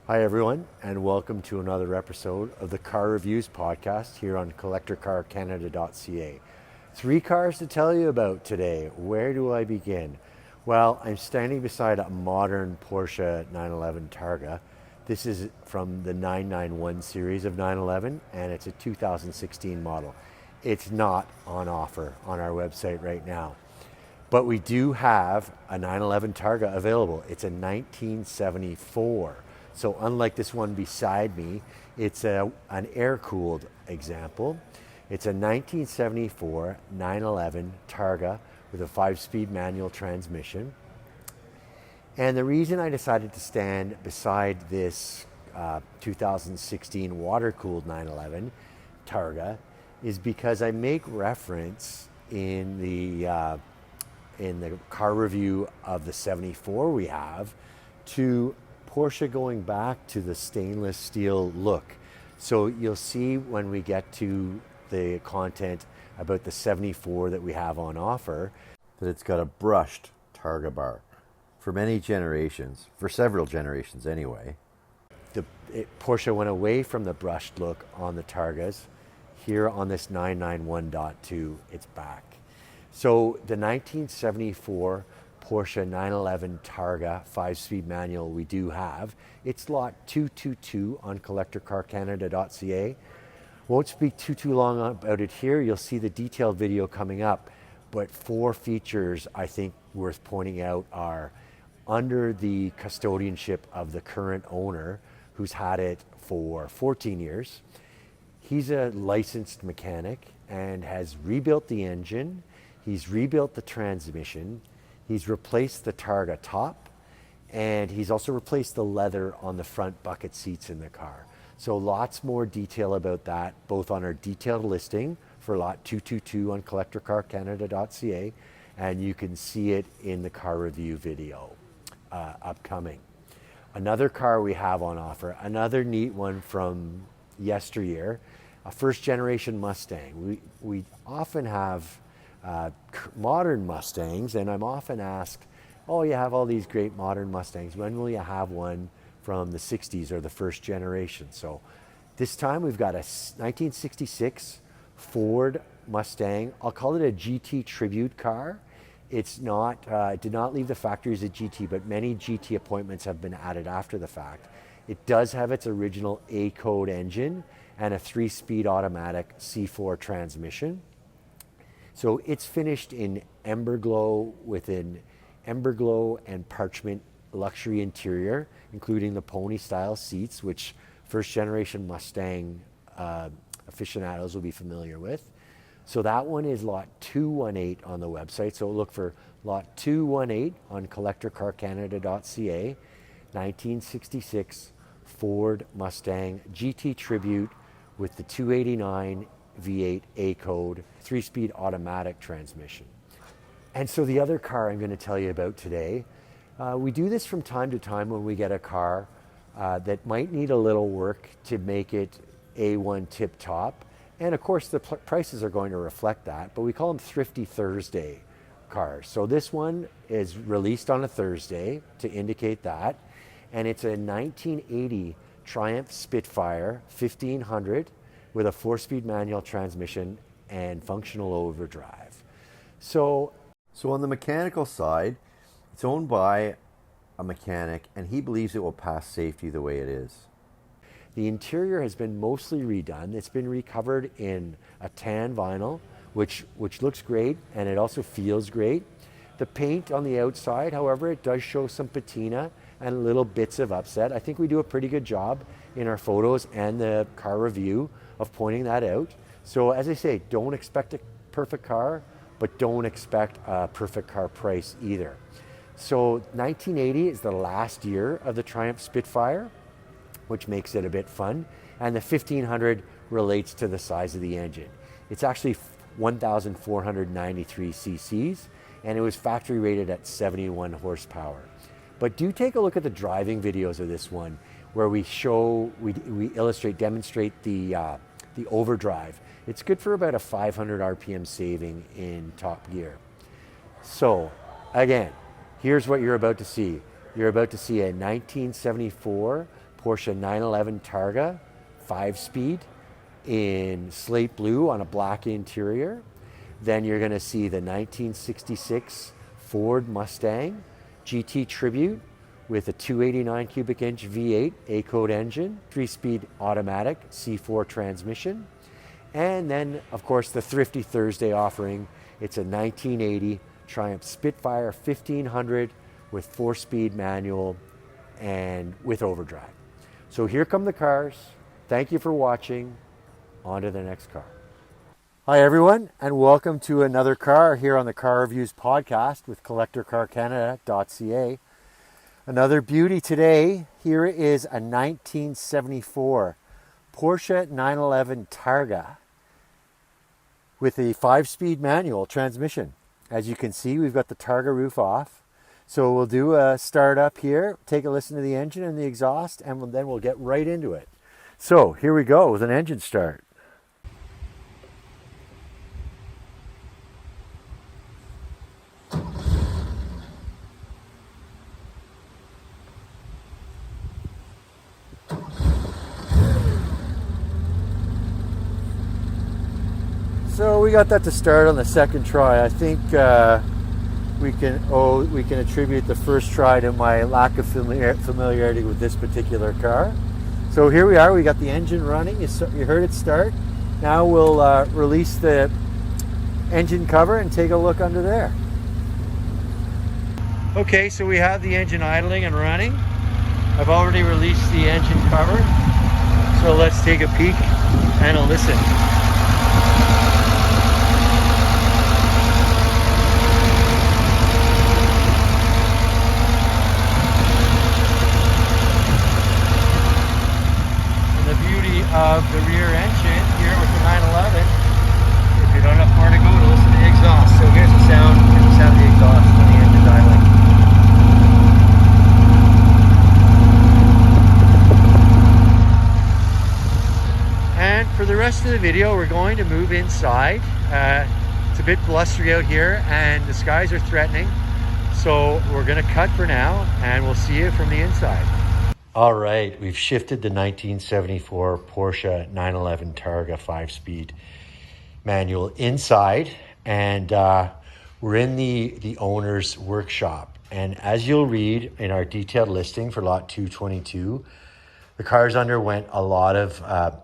Hi, everyone, and welcome to another episode of the Car Reviews podcast here on CollectorCarCanada.CA. Three cars to tell you about today. Where do I begin? Well, I'm standing beside a modern Porsche 911 Targa. This is from the 991 series of 911, and it's a 2016 model. It's not on offer on our website right now. But we do have a 911 Targa available. It's a 1974. So unlike this one beside me, it's an air-cooled example. It's a 1974 911 Targa with a 5-speed manual transmission. And the reason I decided to stand beside this 2016 water-cooled 911 Targa is because I make reference in the car review of the 74 we have to Porsche going back to the stainless steel look. So you'll see when we get to the content about the 74 that we have on offer that it's got a brushed Targa bar for many generations, for several generations anyway. Porsche went away from the brushed look on the Targas. Here on this 991.2, it's back. So the 1974 Porsche 911 Targa 5-speed manual we do have. It's lot 222 on CollectorCarCanada.CA. Won't speak too long about it here. You'll see the detailed video coming up. But 4 features I think worth pointing out are under the custodianship of the current owner who's had it for 14 years. He's a licensed mechanic and has rebuilt the engine. He's rebuilt the transmission. He's replaced the Targa top, and he's also replaced the leather on the front bucket seats in the car. So lots more detail about that, both on our detailed listing for lot 222 on CollectorCarCanada.CA, and you can see it in the car review video upcoming. Another car we have on offer, another neat one from yesteryear, a first generation Mustang. We often have modern Mustangs, and I'm often asked, oh, you have all these great modern Mustangs. When will you have one from the 60s or the first generation? So this time we've got a 1966 Ford Mustang. I'll call it a GT tribute car. It's not, it did not leave the factory as a GT, but many GT appointments have been added after the fact. It does have its original A-code engine and a 3-speed automatic C4 transmission. So it's finished in Ember Glow with an Ember Glow and parchment luxury interior, including the pony style seats, which first generation Mustang aficionados will be familiar with. So that one is lot 218 on the website. So look for lot 218 on CollectorCarCanada.CA, 1966 Ford Mustang GT Tribute with the 289 V8 A-code, 3-speed automatic transmission. And so the other car I'm going to tell you about today, we do this from time to time when we get a car that might need a little work to make it A1 tip top. And of course the prices are going to reflect that, but we call them Thrifty Thursday cars. So this one is released on a Thursday to indicate that. And it's a 1980 Triumph Spitfire 1500 with a 4-speed manual transmission and functional overdrive. So on the mechanical side, it's owned by a mechanic, and he believes it will pass safety the way it is. The interior has been mostly redone. It's been recovered in a tan vinyl, which looks great, and it also feels great. The paint on the outside, however, it does show some patina and little bits of upset. I think we do a pretty good job in our photos and the car review of pointing that out. So as I say, don't expect a perfect car, but don't expect a perfect car price either. So 1980 is the last year of the Triumph Spitfire, which makes it a bit fun. And the 1500 relates to the size of the engine. It's actually 1,493 cc's, and it was factory rated at 71 horsepower. But do take a look at the driving videos of this one, where we demonstrate the overdrive. It's good for about a 500 RPM saving in top gear. So again, here's what you're about to see. You're about to see a 1974 Porsche 911 Targa 5-speed in slate blue on a black interior. Then you're going to see the 1966 Ford Mustang GT Tribute with a 289 cubic inch V8 A-Code engine, 3-speed automatic C4 transmission. And then, of course, the Thrifty Thursday offering. It's a 1980 Triumph Spitfire 1500 with 4-speed manual and with overdrive. So here come the cars. Thank you for watching. On to the next car. Hi everyone, and welcome to another car here on the Car Reviews podcast with CollectorCarCanada.CA. Another beauty today. Here is a 1974 Porsche 911 Targa with a 5-speed manual transmission. As you can see, we've got the Targa roof off. So we'll do a start up here, take a listen to the engine and the exhaust, and then we'll get right into it. So here we go with an engine start. So we got that to start on the second try. I think we can attribute the first try to my lack of familiarity with this particular car. So here we are. We got the engine running. You heard it start. Now we'll release the engine cover and take a look under there. Okay, so we have the engine idling and running. I've already released the engine cover. So let's take a peek and a listen. Of the rear engine here with the 911. If you don't have far to go to listen to the exhaust. So here's the sound. Here's the sound of the exhaust when the engine's idling. And for the rest of the video, we're going to move inside. It's a bit blustery out here and the skies are threatening. So we're going to cut for now and we'll see you from the inside. All right, we've shifted the 1974 Porsche 911 Targa 5-speed manual inside, and we're in the owner's workshop. And as you'll read in our detailed listing for lot 222, the cars underwent a lot of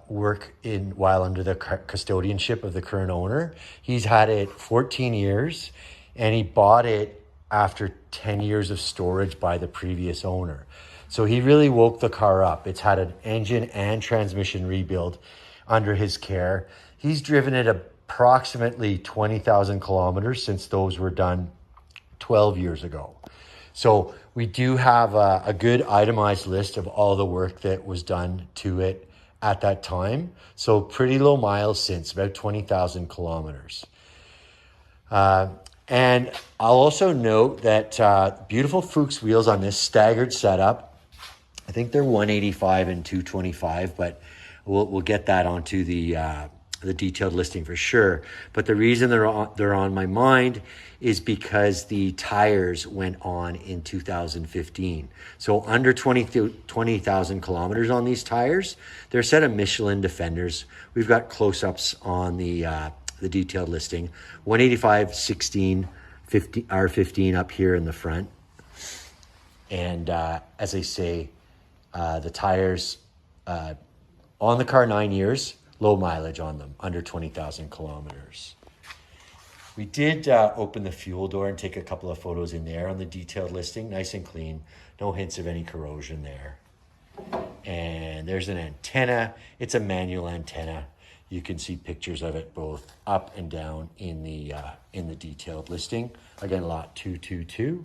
work while under the custodianship of the current owner. He's had it 14 years, and he bought it after 10 years of storage by the previous owner. So he really woke the car up. It's had an engine and transmission rebuild under his care. He's driven it approximately 20,000 kilometers since those were done 12 years ago. So we do have a good itemized list of all the work that was done to it at that time. So pretty low miles since, about 20,000 kilometers. And I'll also note that beautiful Fuchs wheels on this staggered setup. I think they're 185 and 225, but we'll get that onto the detailed listing for sure. But the reason they're on my mind is because the tires went on in 2015. So under 20,000 kilometers on these tires. They're a set of Michelin Defenders. We've got close-ups on the detailed listing. 185, 16, 50, R15 up here in the front. And as I say, the tires on the car 9 years, low mileage on them, under 20,000 kilometers. We did open the fuel door and take a couple of photos in there on the detailed listing, nice and clean, no hints of any corrosion there. And there's an antenna. It's a manual antenna. You can see pictures of it both up and down in the detailed listing. Again, lot 222.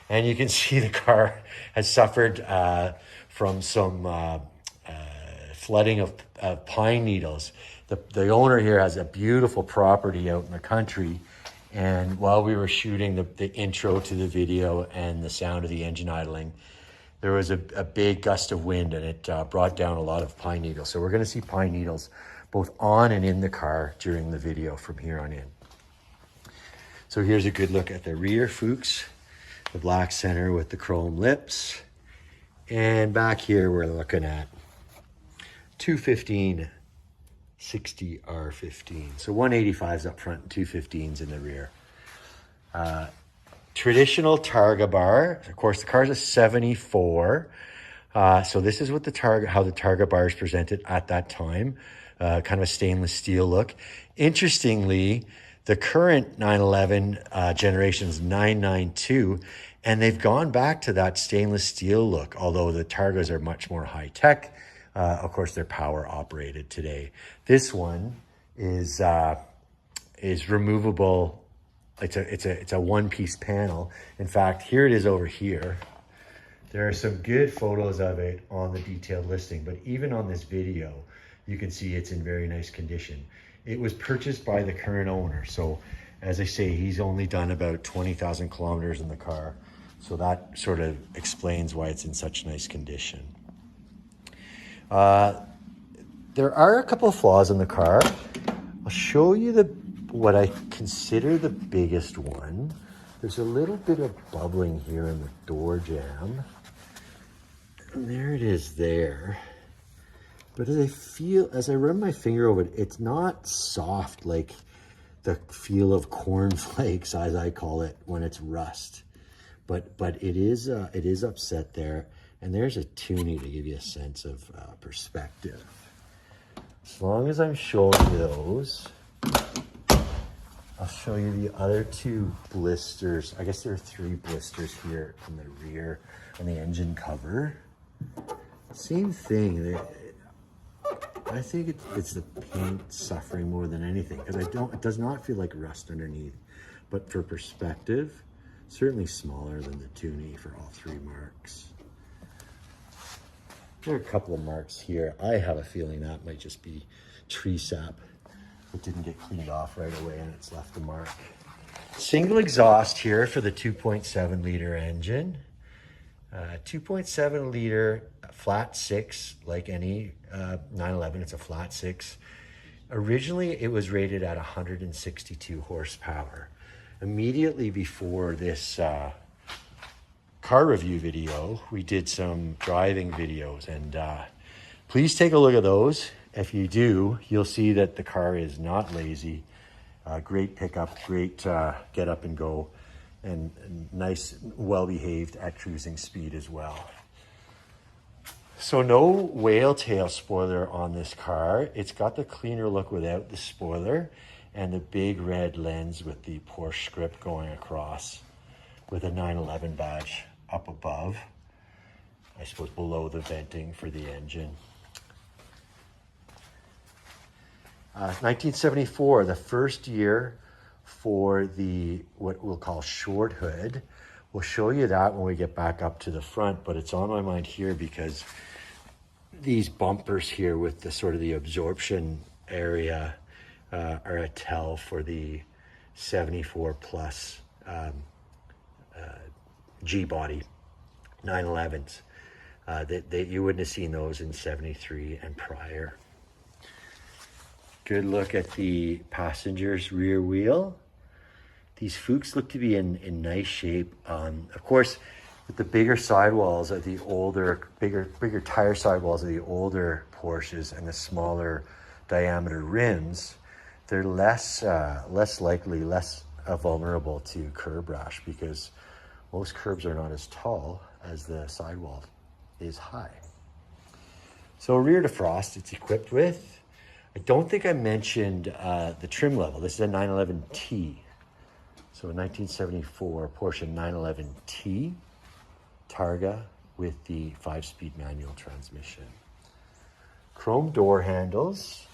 And you can see the car has suffered from some flooding of pine needles. The owner here has a beautiful property out in the country. And while we were shooting the intro to the video and the sound of the engine idling, there was a big gust of wind and it brought down a lot of pine needles. So we're going to see pine needles both on and in the car during the video from here on in. So here's a good look at the rear Fuchs, the black center with the chrome lips. And back here, we're looking at 215 60 R15. So 185s up front and 215s in the rear. Traditional Targa bar. Of course, the car's a 74. So this is what how the Targa bar is presented at that time. Kind of a stainless steel look. Interestingly, the current 911 generation is 992, and they've gone back to that stainless steel look, although the Targas are much more high tech. Of course, they're power operated today. This one is removable. It's a one-piece panel. In fact, here it is over here. There are some good photos of it on the detailed listing, but even on this video, you can see it's in very nice condition. It was purchased by the current owner. So as I say, he's only done about 20,000 kilometers in the car. So that sort of explains why it's in such nice condition. There are a couple of flaws in the car. I'll show you what I consider the biggest one. There's a little bit of bubbling here in the door jamb. And there it is there. But as I run my finger over it, it's not soft like the feel of cornflakes, as I call it, when it's rust. But it is upset there. And there's a tuning to give you a sense of perspective. As long as I'm showing you those, I'll show you the other two blisters. I guess there are 3 blisters here on the rear on the engine cover. Same thing. I think it's the paint suffering more than anything, because it does not feel like rust underneath. But for perspective, certainly smaller than the Toonie for all 3 marks. There are a couple of marks here. I have a feeling that might just be tree sap. It didn't get cleaned off right away and it's left a mark. Single exhaust here for the 2.7 liter engine. 2.7 liter flat 6, like any 911, it's a flat 6. Originally, it was rated at 162 horsepower. Immediately before this car review video, we did some driving videos, and please take a look at those. If you do, you'll see that the car is not lazy. Great pickup, great get up and go, and nice, well-behaved at cruising speed as well. So no whale tail spoiler on this car. It's got the cleaner look without the spoiler, and the big red lens with the Porsche script going across, with a 911 badge up above, I suppose below the venting for the engine. 1974, the first year for the what we'll call short hood. We'll show you that when we get back up to the front, but it's on my mind here because these bumpers here with the sort of the absorption area are a tell for the 74 plus G-body 911s. That you wouldn't have seen those in 73 and prior. Good look at the passenger's rear wheel. These Fuchs look to be in nice shape. Of course, with the bigger sidewalls of the older, bigger tire sidewalls of the older Porsches and the smaller diameter rims, they're less vulnerable to curb rash, because most curbs are not as tall as the sidewall is high. So rear defrost it's equipped with. I don't think I mentioned the trim level. This is a 911T. So a 1974 Porsche 911T Targa with the 5-speed manual transmission. Chrome door handles.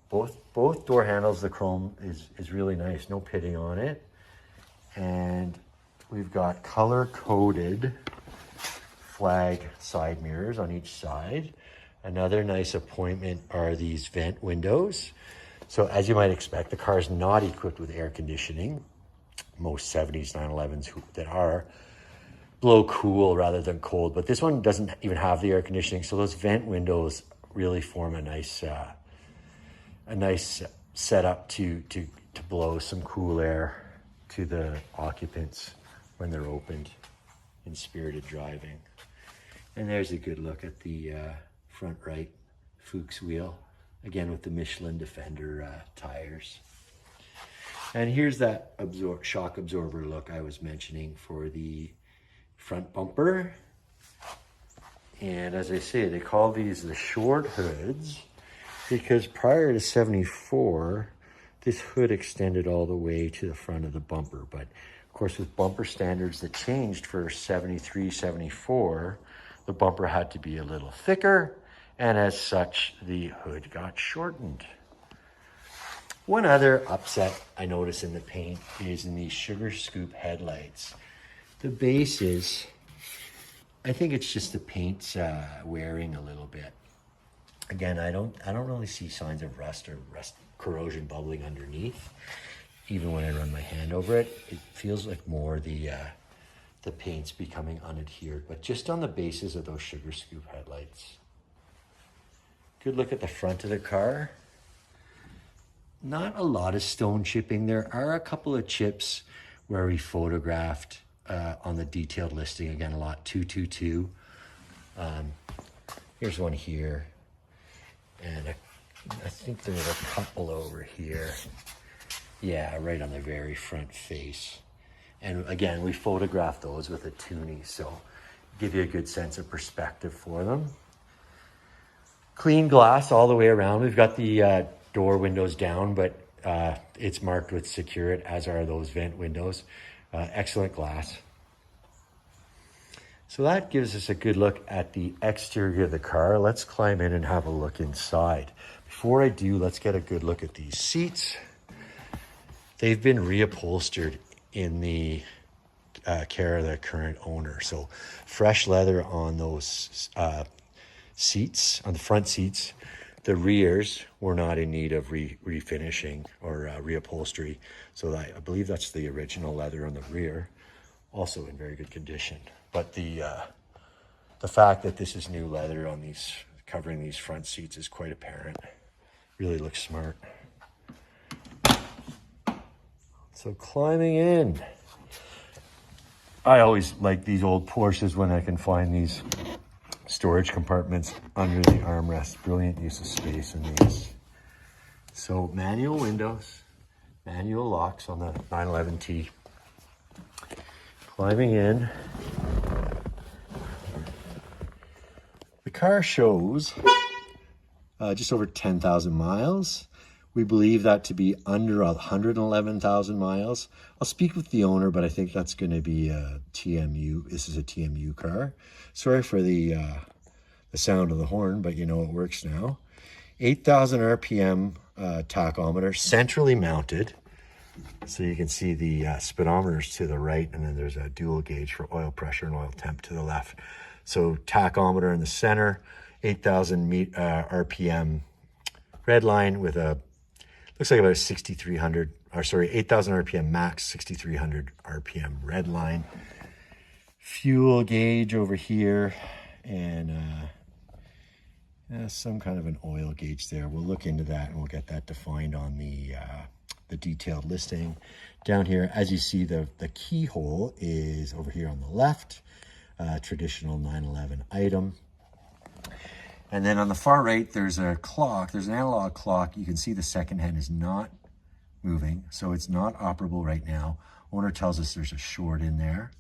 Both door handles, the chrome is really nice. No pitting on it. And we've got color-coded flag side mirrors on each side. Another nice appointment are these vent windows. So as you might expect, the car is not equipped with air conditioning. Most 70s 911s that are blow cool rather than cold, but this one doesn't even have the air conditioning. So those vent windows really form a nice setup to blow some cool air to the occupants when they're opened in spirited driving. And there's a good look at the front right Fuchs wheel, again with the Michelin Defender tires. And here's that shock absorber look I was mentioning for the front bumper. And as I say, they call these the short hoods because prior to 74, this hood extended all the way to the front of the bumper. But of course, with bumper standards that changed for 73, 74, the bumper had to be a little thicker, and as such, the hood got shortened. One other upset I notice in the paint is in these sugar scoop headlights. The bases, I think it's just the paint's wearing a little bit. Again, I don't really see signs of rust or corrosion bubbling underneath. Even when I run my hand over it, it feels like more the paint's becoming unadhered, but just on the bases of those sugar scoop headlights. Good look at the front of the car. Not a lot of stone chipping. There are a couple of chips where we photographed on the detailed listing. Again, a lot 222. Here's one here. And I think there's a couple over here. Yeah, right on the very front face. And again, we photographed those with a Toonie, so give you a good sense of perspective for them. Clean glass all the way around. We've got the door windows down, but it's marked with Secure It, as are those vent windows. Excellent glass. So that gives us a good look at the exterior of the car. Let's climb in and have a look inside. Before I do, let's get a good look at these seats. They've been reupholstered in the care of the current owner. So fresh leather on those seats, on the front seats. The rears were not in need of refinishing or reupholstery. So I believe that's the original leather on the rear, also in very good condition. But the fact that this is new leather on these, covering these front seats, is quite apparent. Really looks smart. So climbing in. I always like these old Porsches when I can find these storage compartments under the armrest. Brilliant use of space in these. So manual windows, manual locks on the 911T. Climbing in. The car shows just over 10,000 miles. We believe that to be under 111,000 miles. I'll speak with the owner, but I think that's going to be a TMU. This is a TMU car. Sorry for the sound of the horn, but you know it works now. 8,000 RPM tachometer, centrally mounted. So you can see the speedometers to the right, and then there's a dual gauge for oil pressure and oil temp to the left. So tachometer in the center, 8,000 RPM red line with a, looks like about a 6,300, or sorry, 8,000 RPM max, 6,300 RPM red line. Fuel gauge over here, and some kind of an oil gauge there. We'll look into that and we'll get that defined on the detailed listing. Down here, as you see, the keyhole is over here on the left, traditional 911 item. And then on the far right, there's a clock. There's an analog clock. You can see the second hand is not moving, so it's not operable right now. Owner tells us there's a short in there,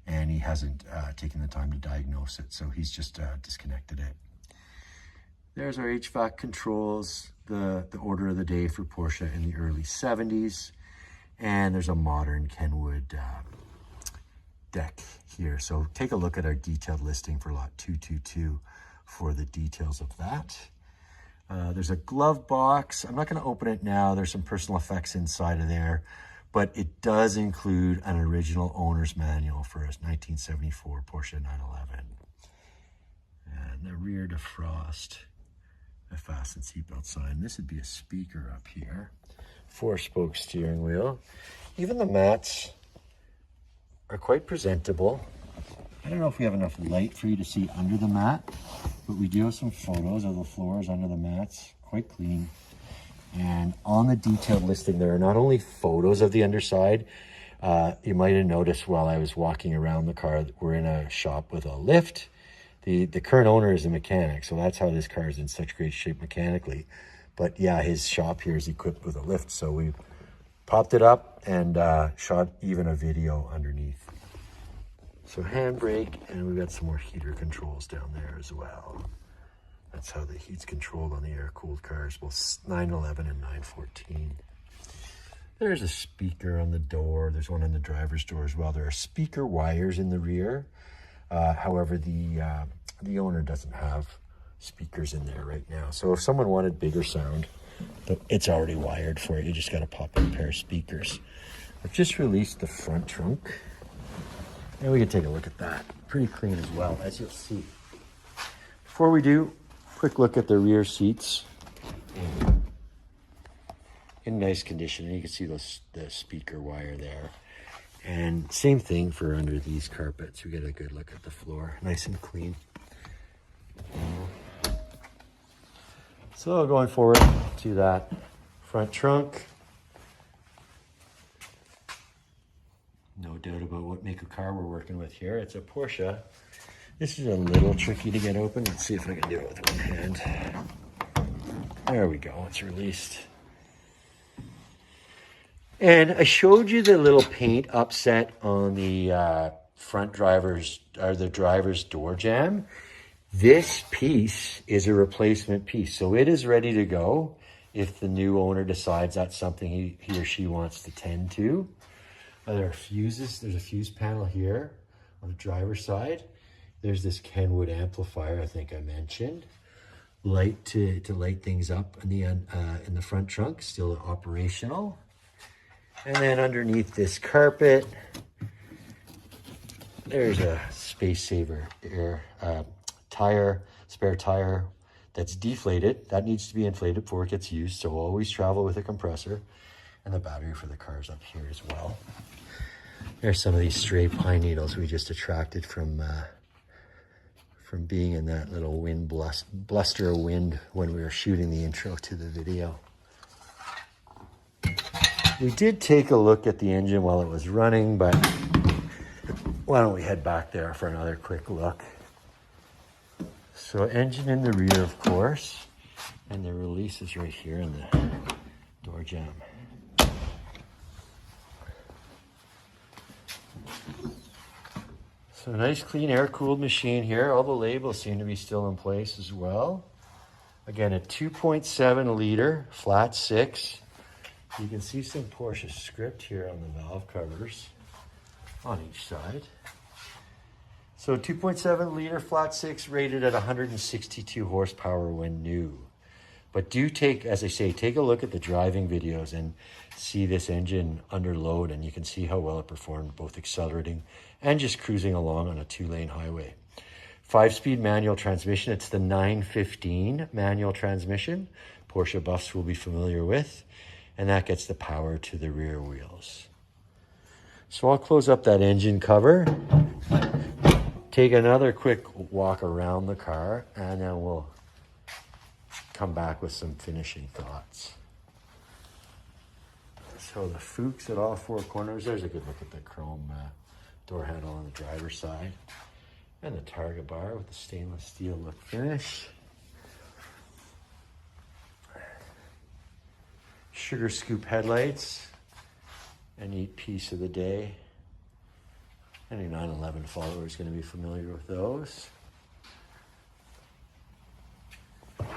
and he hasn't taken the time to diagnose it, so he's just disconnected it. There's our HVAC controls, the order of the day for Porsche in the early 70s, and there's a modern Kenwood deck here. So take a look at our detailed listing for lot 222 for the details of that. There's a glove box. I'm not going to open it now. There's some personal effects inside of there, but it does include an original owner's manual for a 1974 Porsche 911. And the rear defrost, a fasten seatbelt sign. This would be a speaker up here. 4-spoke steering wheel. Even the mats are quite presentable. I don't know if we have enough light for you to see under the mat, but we do have some photos of the floors under the mats, quite clean. And on the detailed listing, there are not only photos of the underside. You might have noticed while I was walking around the car that we're in a shop with a lift, The current owner is a mechanic, so that's how this car is in such great shape mechanically. But yeah, his shop here is equipped with a lift, so we popped it up and shot even a video underneath. So handbrake, and we've got some more heater controls down there as well. That's how the heat's controlled on the air-cooled cars, both 911 and 914. There's a speaker on the door. There's one on the driver's door as well. There are speaker wires in the rear. However, the owner doesn't have speakers in there right now. So if someone wanted bigger sound, it's already wired for it. You just got to pop in a pair of speakers. I've just released the front trunk, and we can take a look at that. Pretty clean as well, as you'll see. Before we do, quick look at the rear seats. In nice condition, and you can see the speaker wire there. And same thing for under these carpets. We get a good look at the floor, nice and clean. So going forward to that front trunk, no doubt about what make of car we're working with here. It's a Porsche. This is a little tricky to get open. Let's see if I can do it with one hand. There we go, it's released. And I showed you the little paint upset on the front driver's door jamb. This piece is a replacement piece, so it is ready to go if the new owner decides that's something he or she wants to tend to. There are fuses. There's a fuse panel here on the driver's side. There's this Kenwood amplifier I think I mentioned. Light to light things up in the front trunk, still operational. And then underneath this carpet, there's a space saver spare tire that's deflated. That needs to be inflated before it gets used, so always travel with a compressor. And the battery for the car is up here as well. There's some of these stray pine needles we just attracted from being in that little bluster of wind when we were shooting the intro to the video. We did take a look at the engine while it was running, but why don't we head back there for another quick look. So engine in the rear, of course, and the release is right here in the door jamb. So nice clean air-cooled machine here. All the labels seem to be still in place as well. Again, a 2.7 liter, flat six. You can see some Porsche script here on the valve covers on each side. So 2.7 liter flat six rated at 162 horsepower when new. But do take, as I say, take a look at the driving videos and see this engine under load, and you can see how well it performed both accelerating and just cruising along on a 2-lane highway. 5-speed manual transmission. It's the 915 manual transmission. Porsche buffs will be familiar with. And that gets the power to the rear wheels. So I'll close up that engine cover, take another quick walk around the car, and then we'll come back with some finishing thoughts. So the Fuchs at all four corners. There's a good look at the chrome door handle on the driver's side. And the Targa bar with the stainless steel look finish. Sugar scoop headlights, a neat piece of the day. Any 911 follower is going to be familiar with those.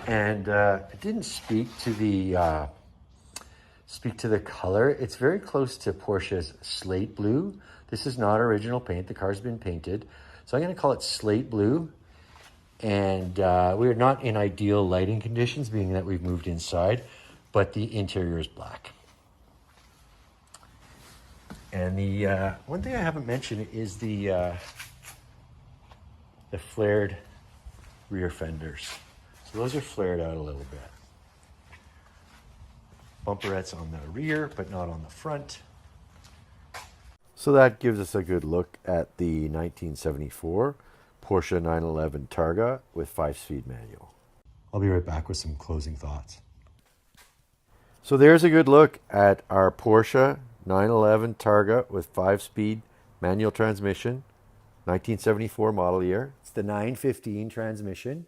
And it didn't speak to the color. It's very close to Porsche's slate blue. This is not original paint. The car's been painted, so I'm going to call it slate blue. And we're not in ideal lighting conditions, being that we've moved inside. But the interior is black. And the one thing I haven't mentioned is the flared rear fenders. So those are flared out a little bit. Bumperettes on the rear, but not on the front. So that gives us a good look at the 1974 Porsche 911 Targa with 5-speed manual. I'll be right back with some closing thoughts. So there's a good look at our Porsche 911 Targa with 5-speed manual transmission 1974 model year. It's the 915 transmission.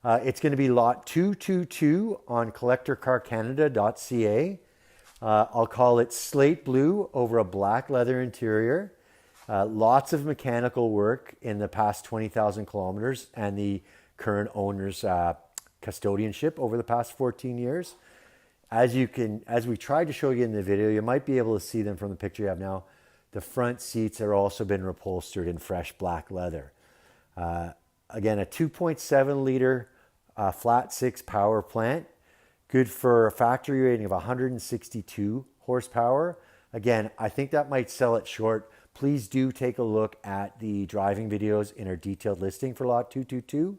It's going to be lot 222 on CollectorCarCanada.CA. I'll call it slate blue over a black leather interior. Lots of mechanical work in the past 20,000 kilometers and the current owner's custodianship over the past 14 years. As we tried to show you in the video, you might be able to see them from the picture you have now. The front seats are also been upholstered in fresh black leather. Again, a 2.7 liter flat six power plant, good for a factory rating of 162 horsepower. Again, I think that might sell it short. Please do take a look at the driving videos in our detailed listing for lot 222.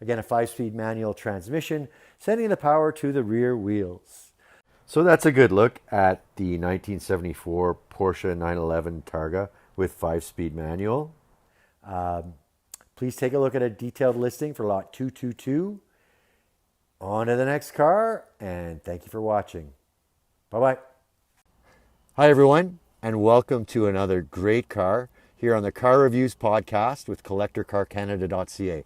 Again, a 5-speed manual transmission, sending the power to the rear wheels. So that's a good look at the 1974 Porsche 911 Targa with 5-speed manual. Please take a look at a detailed listing for lot 222. On to the next car, and thank you for watching. Bye-bye. Hi, everyone, and welcome to another great car here on the Car Reviews podcast with CollectorCarCanada.CA.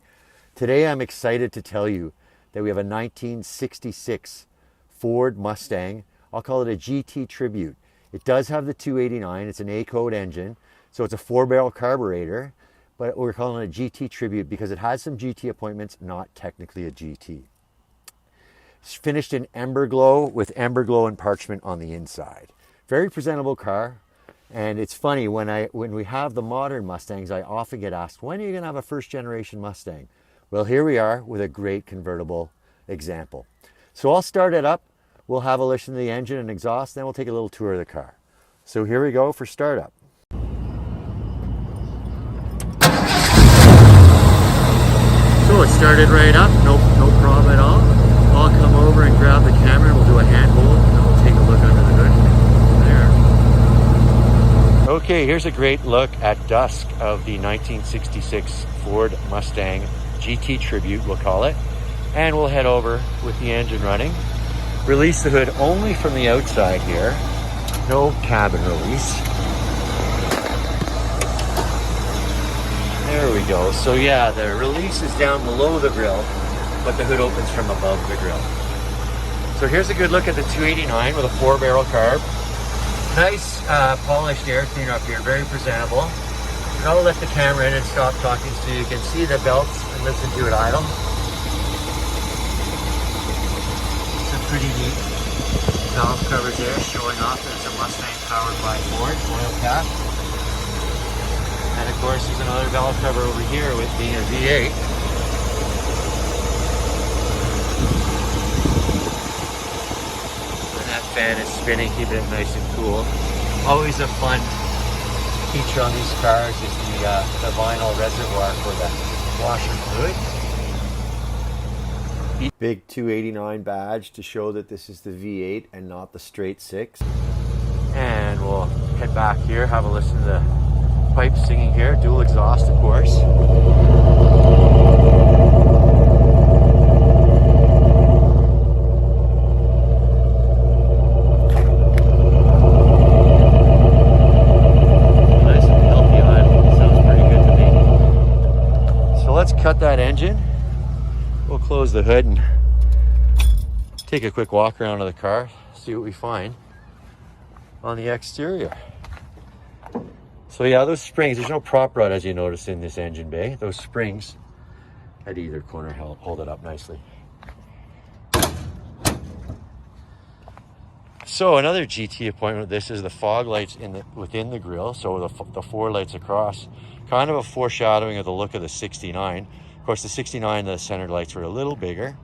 Today, I'm excited to tell you that we have a 1966 Ford Mustang. I'll call it a GT Tribute. It does have the 289. It's an A-code engine, so it's a 4-barrel carburetor, but we're calling it a GT Tribute because it has some GT appointments, not technically a GT. It's finished in Ember Glow with Ember Glow and parchment on the inside. Very presentable car, and it's funny, when we have the modern Mustangs, I often get asked, when are you going to have a first-generation Mustang? Well, here we are with a great convertible example. So I'll start it up. We'll have a listen to the engine and exhaust, then we'll take a little tour of the car. So here we go for startup. So it started right up, no problem at all. I'll come over and grab the camera and we'll do a handhold and we'll take a look under the hood. There. Okay, here's a great look at dusk of the 1966 Ford Mustang GT Tribute, we'll call it. And we'll head over with the engine running. Release the hood only from the outside here. No cabin release. There we go. So yeah, the release is down below the grille, but the hood opens from above the grille. So here's a good look at the 289 with a 4-barrel carb. Nice polished air cleaner up here, very presentable. And I'll lift the camera in and stop talking so you can see the belts and listen to it idle. Pretty neat valve covers there showing off that it's a Mustang powered by Ford, oil cap. And of course there's another valve cover over here with being a V8. And that fan is spinning, keeping it nice and cool. Always a fun feature on these cars is the vinyl reservoir for the washer fluid. Big 289 badge to show that this is the V8 and not the straight 6. And we'll head back here, have a listen to the pipes singing here. Dual exhaust, of course. Nice and healthy idle. Sounds pretty good to me. So let's cut that engine. We'll close the hood and take a quick walk around of the car, see what we find on the exterior. So yeah, those springs, there's no prop rod as you notice in this engine bay. Those springs at either corner hold it up nicely. So another GT appointment, this is the fog lights within the grille, so the 4 lights across, kind of a foreshadowing of the look of the 69. Of course, the 69, the center lights were a little bigger,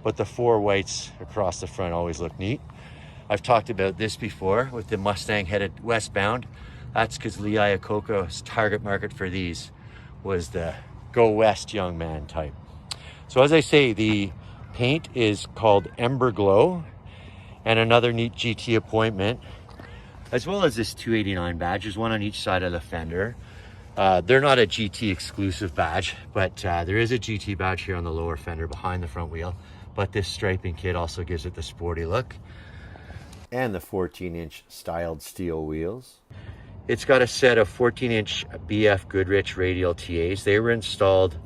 but the 4 whites across the front always look neat. I've talked about this before with the Mustang headed westbound. That's because Lee Iacocca's target market for these was the go west young man type. So as I say, the paint is called Ember Glow, and another neat GT appointment, as well as this 289 badge. There's one on each side of the fender. They're not a GT exclusive badge, but there is a GT badge here on the lower fender behind the front wheel. But this striping kit also gives it the sporty look. And the 14-inch styled steel wheels. It's got a set of 14-inch BF Goodrich radial TAs. They were installed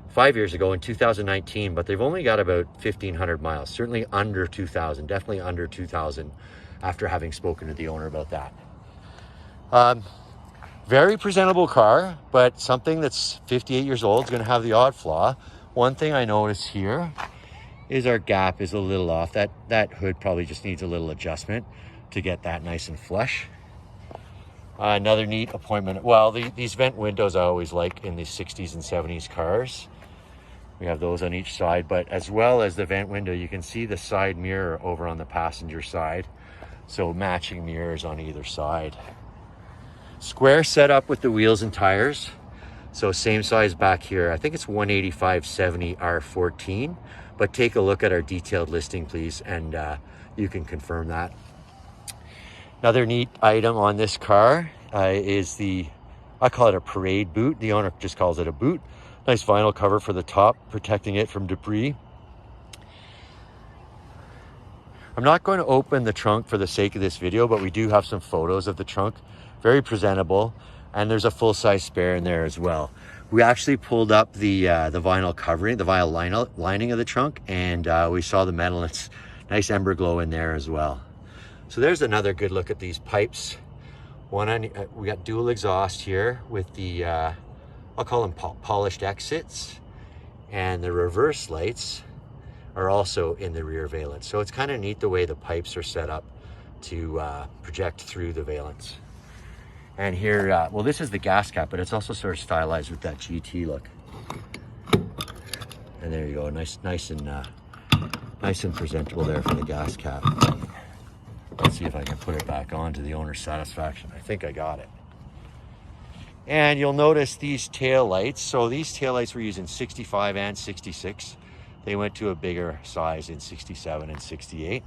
5 years ago in 2019, but they've only got about 1,500 miles, certainly under 2,000, definitely under 2,000 after having spoken to the owner about that. Very presentable car, but something that's 58 years old is going to have the odd flaw. One thing I notice here is our gap is a little off. That hood probably just needs a little adjustment to get that nice and flush. Another neat appointment. Well, these vent windows I always like in the 60s and 70s cars. We have those on each side, but as well as the vent window, you can see the side mirror over on the passenger side. So matching mirrors on either side. Square setup with the wheels and tires. So same size back here. I think it's 185/70 R14, but take a look at our detailed listing, please, and you can confirm that. Another neat item on this car is I call it a parade boot. The owner just calls it a boot. Nice vinyl cover for the top, protecting it from debris. I'm not going to open the trunk for the sake of this video, but we do have some photos of the trunk. Very presentable, and there's a full-size spare in there as well. We actually pulled up the vinyl covering, the vinyl lining of the trunk, and we saw the metal. It's nice ember glow in there as well. So there's another good look at these pipes. We got dual exhaust here with the I'll call them polished exits, and the reverse lights are also in the rear valence. So it's kind of neat the way the pipes are set up to project through the valence. And here, well, this is the gas cap, but it's also sort of stylized with that GT look. And there you go, nice and presentable there for the gas cap. Let's see if I can put it back on to the owner's satisfaction. I think I got it. And you'll notice these tail lights. So these tail lights were used in 65 and 66. They went to a bigger size in 67 and 68.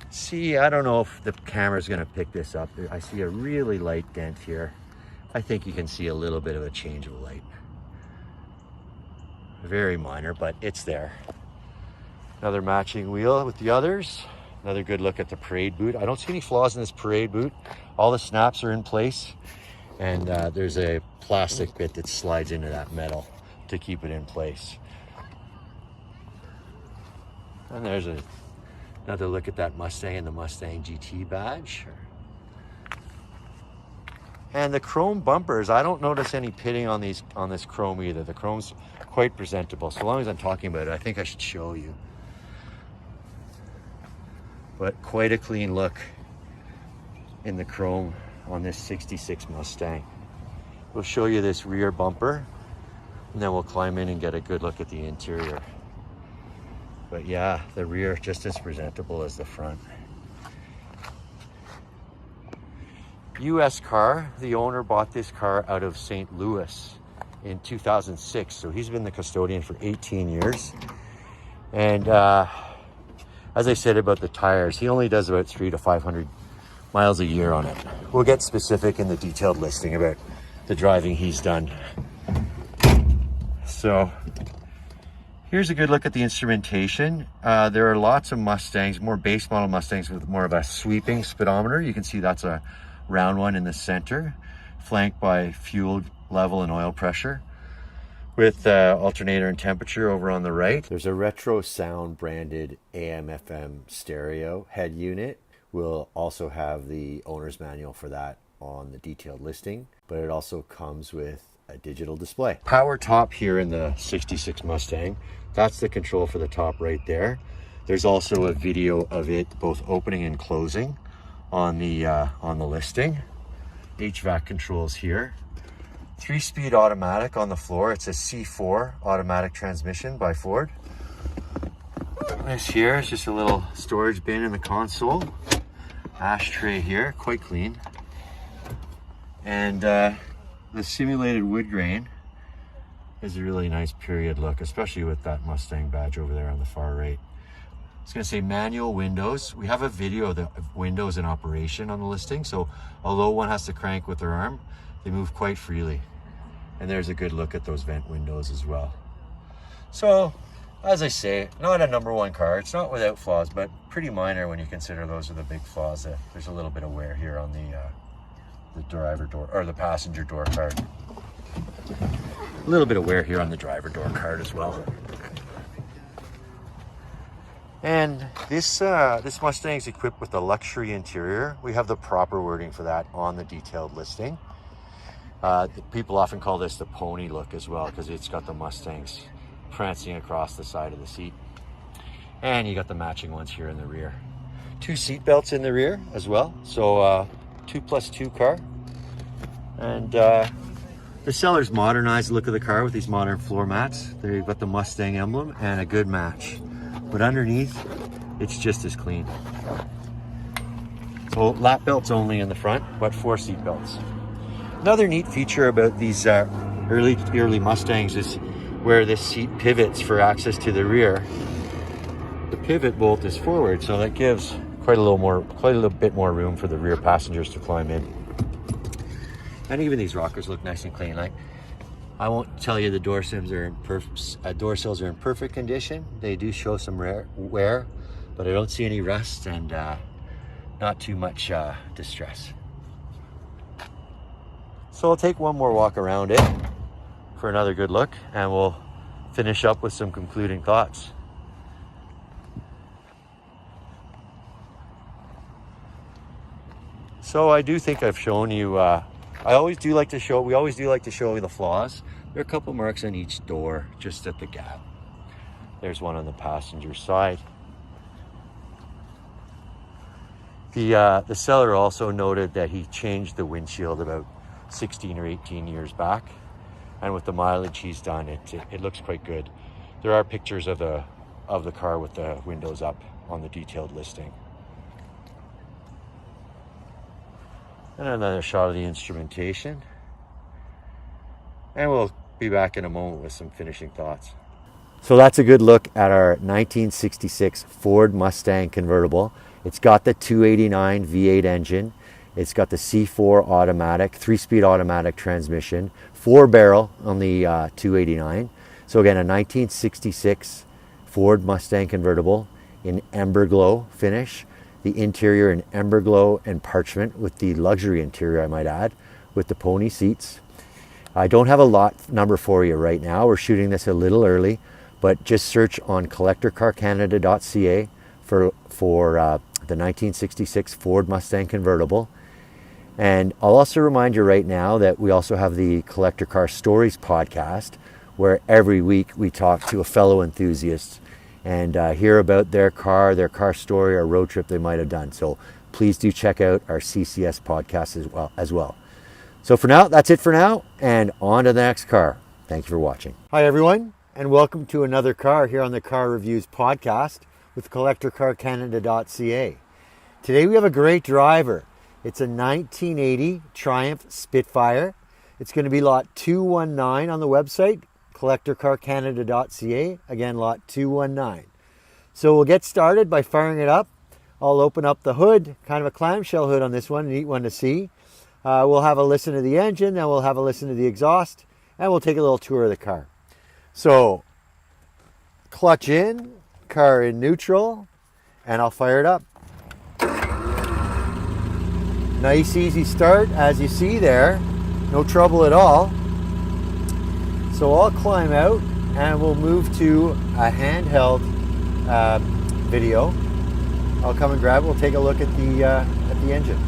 See, I don't know if the camera's gonna pick this up. I see a really light dent here. I think you can see a little bit of a change of light. Very minor, but it's there. Another matching wheel with the others. Another good look at the parade boot. I don't see any flaws in this parade boot. All the snaps are in place. And there's a plastic bit that slides into that metal to keep it in place. And there's another look at that Mustang and the Mustang GT badge. And the chrome bumpers, I don't notice any pitting on this chrome either. The chrome's quite presentable. So long as I'm talking about it, I think I should show you. But quite a clean look in the chrome on this 66 Mustang. We'll show you this rear bumper, and then we'll climb in and get a good look at the interior. But yeah, the rear just as presentable as the front. US car. The owner bought this car out of St. Louis in 2006, so he's been the custodian for 18 years. And as I said about the tires, he only does about 300 to 500 miles a year on it. We'll get specific in the detailed listing about the driving he's done. So here's a good look at the instrumentation. There are lots of Mustangs, more base model Mustangs with more of a sweeping speedometer. You can see that's a round one in the center, flanked by fuel level and oil pressure, with alternator and temperature over on the right. There's a retro sound branded AM/FM stereo head unit. We'll also have the owner's manual for that on the detailed listing, but it also comes with a digital display. Power top here in the 66 Mustang. That's the control for the top right there. There's also a video of it both opening and closing on the listing. HVAC controls here. 3-speed automatic on the floor. It's a C4 automatic transmission by Ford. This here is just a little storage bin in the console. Ashtray here, quite clean. And the simulated wood grain is a really nice period look, especially with that Mustang badge over there on the far right. It's going to say manual windows. We have a video of the windows in operation on the listing, so although one has to crank with their arm, they move quite freely. And there's a good look at those vent windows as well. So, as I say, not a #1 car. It's not without flaws, but pretty minor when you consider those are the big flaws. There's a little bit of wear here on driver door, or the passenger door card. A little bit of wear here on the driver door card as well. And this Mustang is equipped with a luxury interior. We have the proper wording for that on the detailed listing. People often call this the pony look as well, because it's got the Mustangs prancing across the side of the seat. And you got the matching ones here in the rear. 2 seat belts in the rear as well. So 2+2 car. And the seller's modernized the look of the car with these modern floor mats. They've got the Mustang emblem and a good match. But underneath, it's just as clean. So lap belts only in the front, but 4 seat belts. Another neat feature about these early Mustangs is where this seat pivots for access to the rear. The pivot bolt is forward, so that gives quite a little bit more room for the rear passengers to climb in. And even these rockers look nice and clean. Like, I won't tell you the door sills are in perfect condition. They do show some wear, but I don't see any rust and not too much distress. So I'll take one more walk around it for another good look, and we'll finish up with some concluding thoughts. So I do think I've shown you, we always do like to show you the flaws. There are a couple marks on each door, just at the gap. There's one on the passenger side. The seller also noted that he changed the windshield about 16 or 18 years back. And with the mileage he's done, it looks quite good. There are pictures of the car with the windows up on the detailed listing. And another shot of the instrumentation. And we'll be back in a moment with some finishing thoughts. So that's a good look at our 1966 Ford Mustang convertible. It's got the 289 V8 engine. It's got the C4 automatic, 3-speed automatic transmission, 4-barrel on the 289. So again, a 1966 Ford Mustang convertible in Ember Glow finish. The interior in Ember Glow and parchment with the luxury interior, I might add, with the pony seats. I don't have a lot number for you right now. We're shooting this a little early, but just search on CollectorCarCanada.CA for the 1966 Ford Mustang convertible. And I'll also remind you right now that we also have the Collector Car Stories podcast, where every week we talk to a fellow enthusiast and hear about their car story, or road trip they might have done. So please do check out our CCS podcast as well. So for now, that's it for now, and on to the next car. Thank you for watching. Hi everyone, and welcome to another car here on the Car Reviews podcast with CollectorCarCanada.CA. Today we have a great driver. It's a 1980 Triumph Spitfire. It's going to be lot 219 on the website, CollectorCarCanada.CA. Again, lot 219. So we'll get started by firing it up. I'll open up the hood, kind of a clamshell hood on this one, a neat one to see. We'll have a listen to the engine, then we'll have a listen to the exhaust, and we'll take a little tour of the car. So, clutch in, car in neutral, and I'll fire it up. Nice easy start, as you see there, no trouble at all. So I'll climb out and we'll move to a handheld video. I'll come and grab it. We'll take a look at the engine.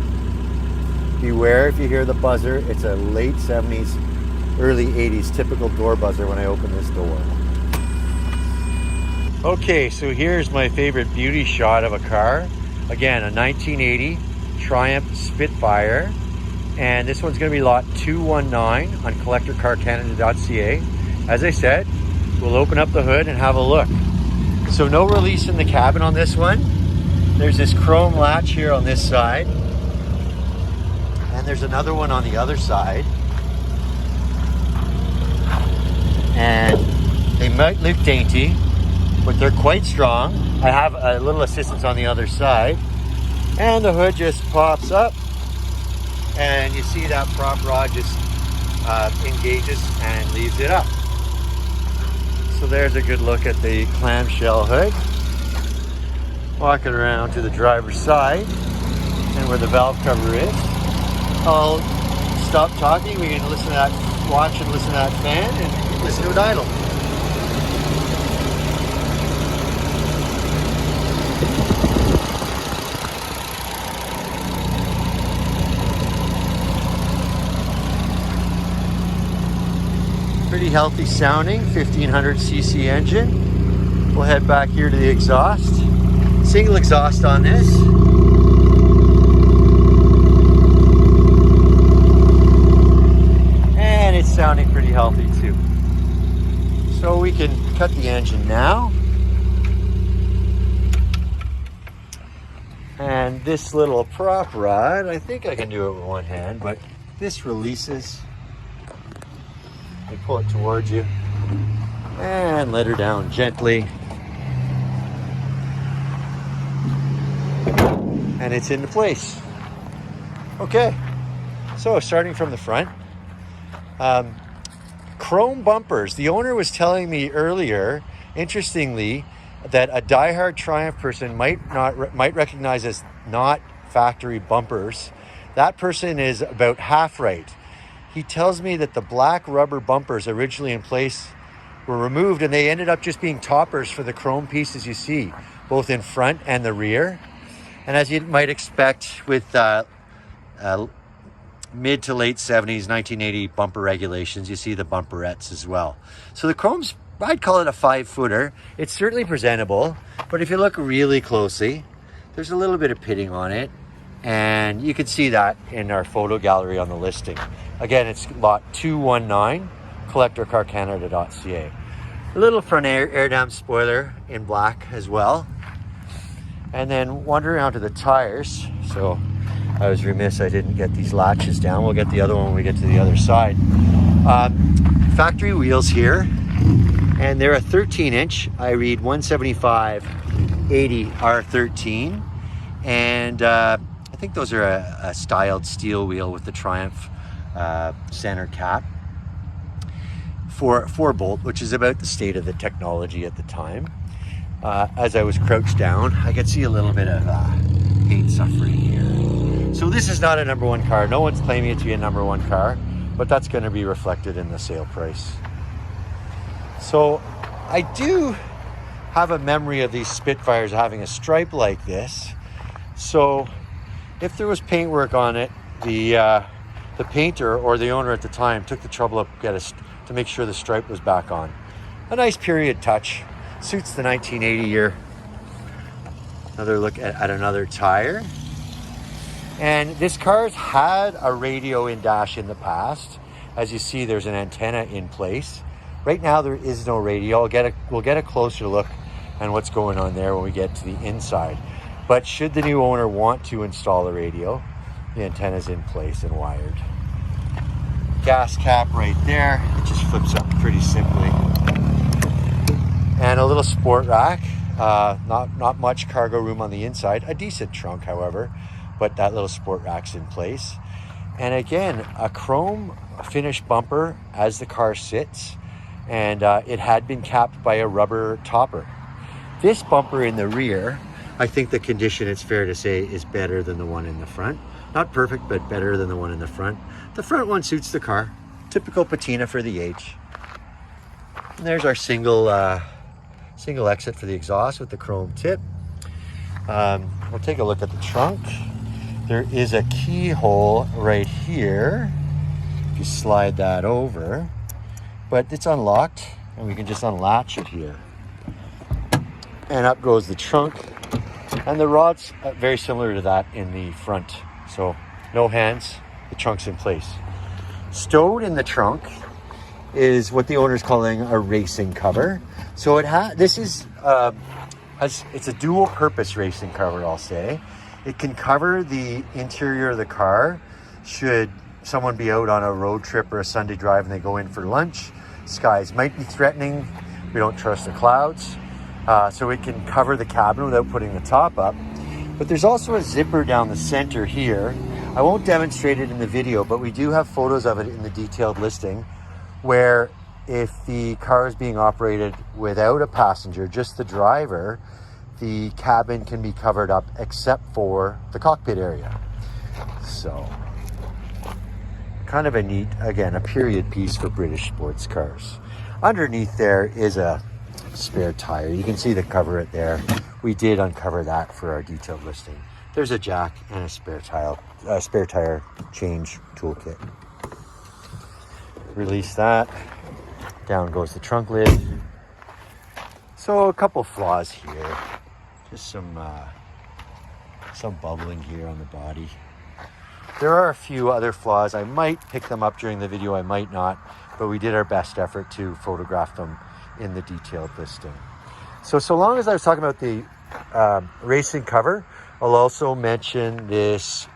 Beware if you hear the buzzer. It's a late 70s, early 80s typical door buzzer when I open this door. Okay, so here's my favorite beauty shot of a car. Again, a 1980 Triumph Spitfire. And this one's going to be lot 219 on CollectorCarCanada.CA. As I said, we'll open up the hood and have a look. So no release in the cabin on this one. There's this chrome latch here on this side. And there's another one on the other side. And they might look dainty, but they're quite strong. I have a little assistance on the other side. And the hood just pops up. And you see that prop rod just engages and leaves it up. So there's a good look at the clamshell hood. Walking around to the driver's side and where the valve cover is. I'll stop talking. We can listen to that, watch and listen to that fan, and listen to it idle. Pretty healthy sounding, 1500cc engine. We'll head back here to the exhaust. Single exhaust on this. And it's sounding pretty healthy too. So we can cut the engine now. And this little prop rod, I think I can do it with one hand, but this releases. You pull it towards you and let her down gently. And it's into place. Okay, so starting from the front. Chrome bumpers. The owner was telling me earlier, interestingly, that a diehard Triumph person might recognize as not factory bumpers. That person is about half right. He tells me that the black rubber bumpers originally in place were removed, and they ended up just being toppers for the chrome pieces you see, both in front and the rear. And as you might expect with mid to late 70s, 1980 bumper regulations, you see the bumperettes as well. So the chrome's, I'd call it a 5-footer. It's certainly presentable, but if you look really closely, there's a little bit of pitting on it. And you can see that in our photo gallery on the listing. Again, it's lot 219, CollectorCarCanada.CA. A little front air dam spoiler in black as well. And then wandering around to the tires. So I was remiss I didn't get these latches down. We'll get the other one when we get to the other side. Factory wheels here. And they're a 13-inch. I read 175/80 R13. And I think those are a styled steel wheel with the Triumph center cap. 4-bolt, which is about the state of the technology at the time. As I was crouched down, I could see a little bit of paint suffering here. So this is not a number one car. No one's claiming it to be a number one car, but that's going to be reflected in the sale price. So I do have a memory of these Spitfires having a stripe like this. So if there was paintwork on it, the painter or the owner at the time took the trouble to make sure the stripe was back on. A nice period touch. Suits the 1980 year. Another look at another tire. And this car's had a radio in dash in the past. As you see, there's an antenna in place. Right now there is no radio. We'll get a closer look on what's going on there when we get to the inside. But should the new owner want to install a radio, the antenna's in place and wired. Gas cap right there. It just flips up pretty simply. And a little sport rack. Not much cargo room on the inside. A decent trunk, however, but that little sport rack's in place. And again, a chrome finish bumper as the car sits, and it had been capped by a rubber topper. This bumper in the rear, I think the condition, it's fair to say, is better than the one in the front. Not perfect, but better than the one in the front. The front one suits the car. Typical patina for the age. And there's our single exit for the exhaust with the chrome tip. We'll take a look at the trunk. There is a keyhole right here. If you slide that over, but it's unlocked and we can just unlatch it here. And up goes the trunk. And the rod's very similar to that in the front. So no hands, the trunk's in place. Stowed in the trunk is what the owner's calling a racing cover. So it's a dual purpose racing cover, I'll say. It can cover the interior of the car should someone be out on a road trip or a Sunday drive and they go in for lunch. Skies might be threatening. We don't trust the clouds. So it can cover the cabin without putting the top up. But there's also a zipper down the center here. I won't demonstrate it in the video, but we do have photos of it in the detailed listing, where if the car is being operated without a passenger, just the driver, the cabin can be covered up except for the cockpit area. So kind of a neat, again, a period piece for British sports cars. Underneath there is a spare tire. You can see the cover it there. We did uncover that for our detailed listing. There's a jack and a spare tire change toolkit. Release that. Down goes the trunk lid. So a couple flaws here. Just some bubbling here on the body. There are a few other flaws. I might pick them up during the video, I might not, but we did our best effort to photograph them in the detailed listing. So long as I was talking about the racing cover, I'll also mention this,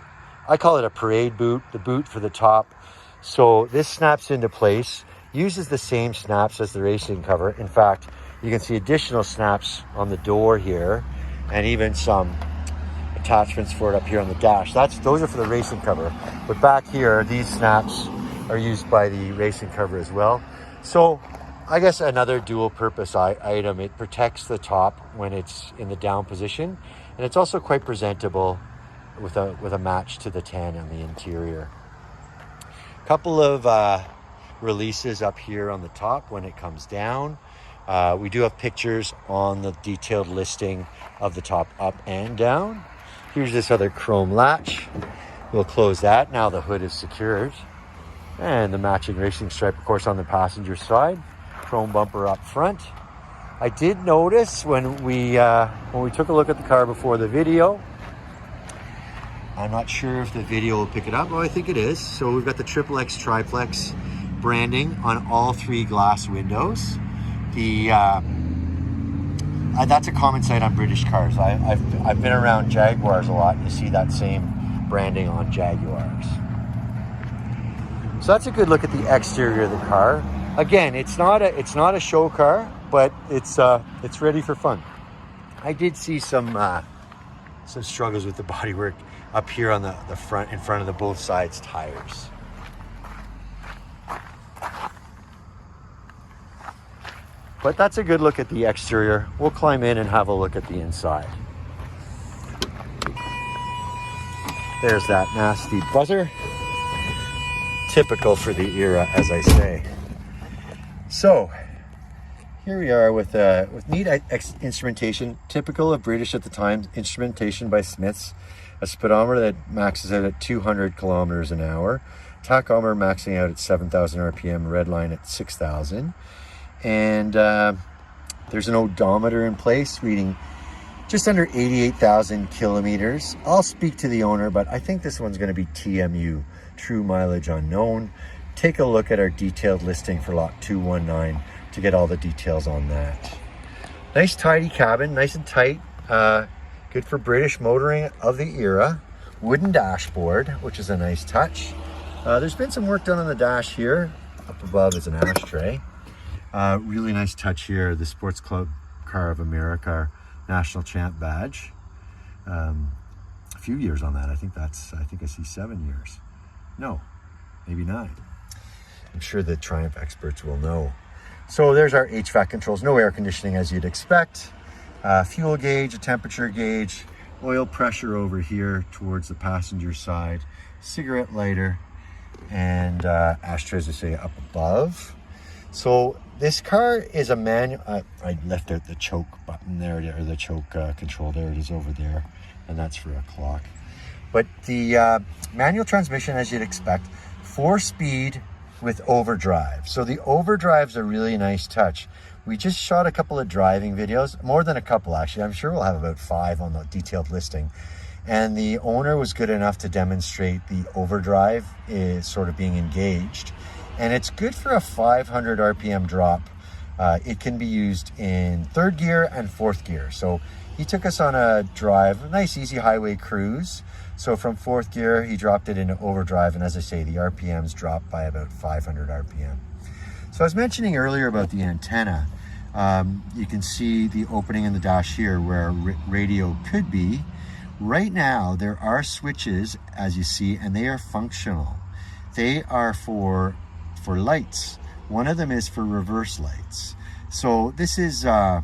I call it a parade boot, the boot for the top. So this snaps into place, uses the same snaps as the racing cover. In fact, you can see additional snaps on the door here, and even some attachments for it up here on the dash. Those are for the racing cover. But back here, these snaps are used by the racing cover as well. So I guess another dual purpose item. It protects the top when it's in the down position, and it's also quite presentable with a match to the tan on the interior. Couple of releases up here on the top when it comes down. We do have pictures on the detailed listing of the top up and down. Here's this other chrome latch. We'll close that. Now the hood is secured. And the matching racing stripe, of course, on the passenger side. Chrome bumper up front. I did notice when we took a look at the car before the video, I'm not sure if the video will pick it up. Oh, I think it is. So we've got the XXX triplex branding on all three glass windows. That's a common sight on British cars. I've been around Jaguars a lot, and you see that same branding on Jaguars. So that's a good look at the exterior of the car. Again, it's not a show car, but it's ready for fun. I did see some struggles with the bodywork up here on the front, in front of the both sides tires. But that's a good look at the exterior. We'll climb in and have a look at the inside. There's that nasty buzzer. Typical for the era, as I say. So, here we are with neat instrumentation, typical of British at the time, instrumentation by Smiths. A speedometer that maxes out at 200 kilometers an hour. Tachometer maxing out at 7,000 RPM, red line at 6,000. And there's an odometer in place reading just under 88,000 kilometers. I'll speak to the owner, but I think this one's going to be TMU, true mileage unknown. Take a look at our detailed listing for lot 219 to get all the details on that. Nice tidy cabin, nice and tight. Good for British motoring of the era. Wooden dashboard, which is a nice touch. There's been some work done on the dash here. Up above is an ashtray. Really nice touch here, the Sports Club Car of America National Champ badge. A few years on that. I think I see 7 years. No, maybe 9. I'm sure the Triumph experts will know. So there's our HVAC controls. No air conditioning as you'd expect. Fuel gauge, a temperature gauge, oil pressure over here towards the passenger side, cigarette lighter, and ashtrays, I say, up above. So this car is a manual. I left out the choke button there, or the choke control. There it is over there, and that's for a clock. But the manual transmission, as you'd expect, 4-speed with overdrive. So the overdrive's a really nice touch. We just shot a couple of driving videos, more than a couple actually. I'm sure we'll have about 5 on the detailed listing. And the owner was good enough to demonstrate the overdrive is sort of being engaged. And it's good for a 500 RPM drop. It can be used in 3rd gear and 4th gear. So he took us on a drive, a nice easy highway cruise. So from 4th gear, he dropped it into overdrive. And as I say, the RPMs dropped by about 500 RPM. So I was mentioning earlier about the antenna. You can see the opening in the dash here where radio could be. Right now, there are switches, as you see, and they are functional. They are for lights. One of them is for reverse lights. So this is, to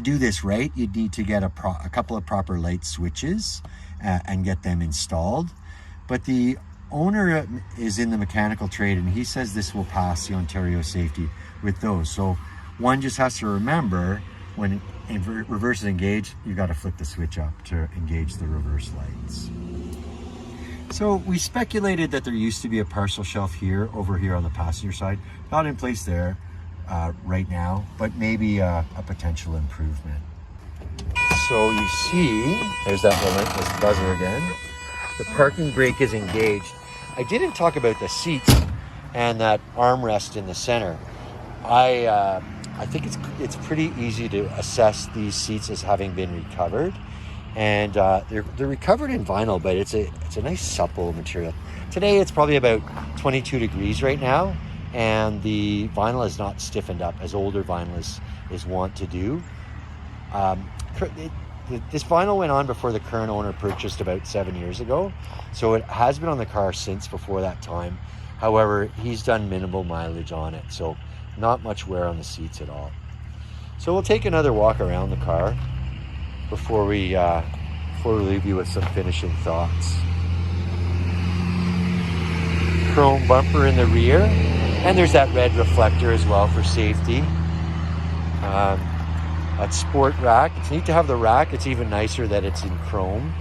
do this right, you'd need to get a couple of proper light switches and get them installed. But the owner is in the mechanical trade, and he says this will pass the Ontario safety with those. So one just has to remember, when reverse is engaged, you got to flick the switch up to engage the reverse lights. So we speculated that there used to be a parcel shelf here, over here on the passenger side. Not in place there right now, but maybe a potential improvement. So you see, there's that relentless buzzer again. The parking brake is engaged. I didn't talk about the seats and that armrest in the center. I think it's pretty easy to assess these seats as having been recovered, and they're recovered in vinyl, but it's a nice supple material. Today it's probably about 22 degrees right now, and the vinyl is not stiffened up as older vinyl is wont to do. This vinyl went on before the current owner purchased about 7 years ago, so it has been on the car since before that time. However, he's done minimal mileage on it, so not much wear on the seats at all. So we'll take another walk around the car before we leave you with some finishing thoughts. Chrome bumper in the rear, and there's that red reflector as well for safety. That sport rack, it's neat to have the rack. It's even nicer that it's in chrome.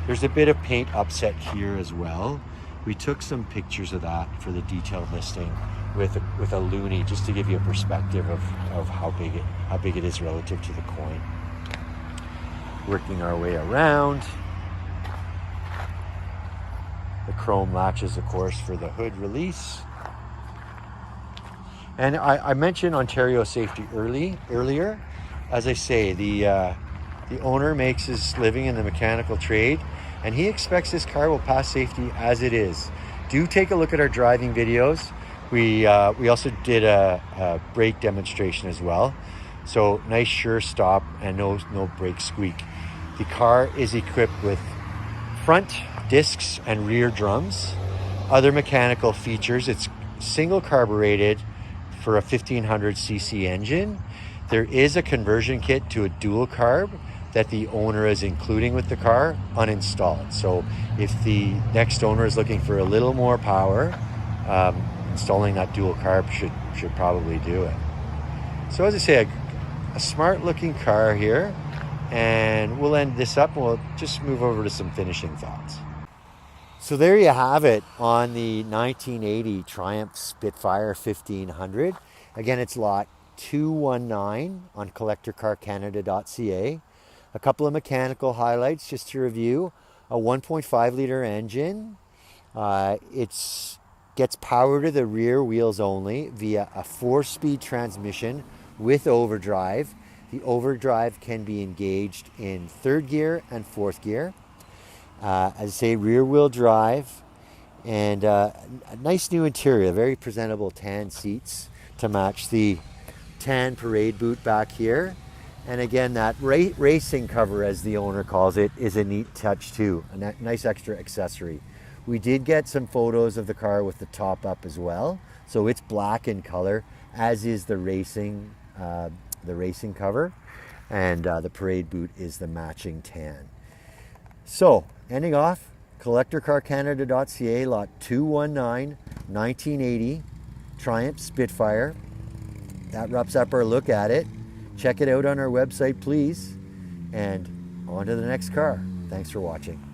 There's a bit of paint upset here as well. We took some pictures of that for the detailed listing with a loonie, just to give you a perspective of how big it is relative to the coin. Working our way around. The chrome latches, of course, for the hood release. And I mentioned Ontario safety earlier. As I say, the owner makes his living in the mechanical trade, and he expects this car will pass safety as it is. Do take a look at our driving videos. We also did a brake demonstration as well. So nice sure stop and no brake squeak. The car is equipped with front discs and rear drums. Other mechanical features, it's single carbureted for a 1500cc engine. There is a conversion kit to a dual carb that the owner is including with the car uninstalled. So if the next owner is looking for a little more power, installing that dual carb should probably do it. So as I say, a smart looking car here, and we'll end this up and we'll just move over to some finishing thoughts. So there you have it on the 1980 Triumph Spitfire 1500. Again, it's lot 219 on CollectorCarCanada.CA. A couple of mechanical highlights just to review. A 1.5 liter engine. It gets power to the rear wheels only via a 4-speed transmission with overdrive. The overdrive can be engaged in 3rd gear and 4th gear. As I say, rear wheel drive, and a nice new interior, very presentable tan seats to match the tan parade boot back here. And again, that racing cover, as the owner calls it, is a neat touch too, a nice extra accessory. We did get some photos of the car with the top up as well, so it's black in color, as is the racing cover, and the parade boot is the matching tan. So ending off, CollectorCarCanada.CA, lot 219, 1980 Triumph Spitfire. That wraps up our look at it. Check it out on our website, please. And on to the next car. Thanks for watching.